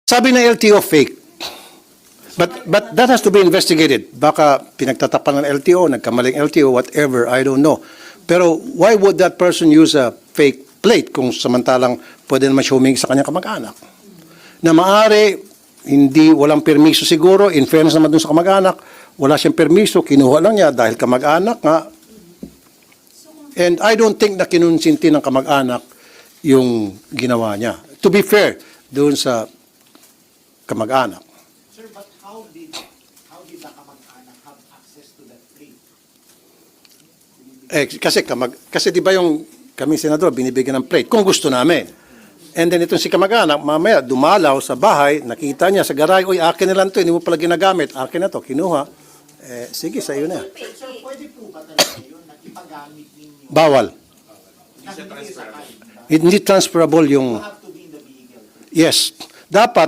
Sabi na LTO fake. But that has to be investigated. Baka pinagtatapan ng LTO, nagkamaling LTO, whatever, I don't know. Pero why would that person use a fake plate kung samantalang pwede naman siya humingi sa kanyang kamag-anak? Na maaari, hindi, walang permiso siguro, in fairness naman dun sa kamag-anak, wala siyang permiso, kinuha lang niya dahil kamag-anak nga. And I don't think na kinunsinti ng kamag-anak yung ginawa niya. To be fair, doon sa kamag-anak. Sir, but how did the kamag-anak have access to that plate? Kasi di ba yung kami senador binibigyan ng plate kung gusto namin. And then itong si kamag-anak, mamaya dumalaw sa bahay, nakita niya sa garay, uy, akin na lang to, hindi mo pala ginagamit, akin na to, kinuha. Sige, sa iyo na. Sir, pwede po ba talaga yun na ipagamit ninyo? Bawal. Hindi sa kanya. Hindi transferable You yung, have to be in the vehicle. yes, dapat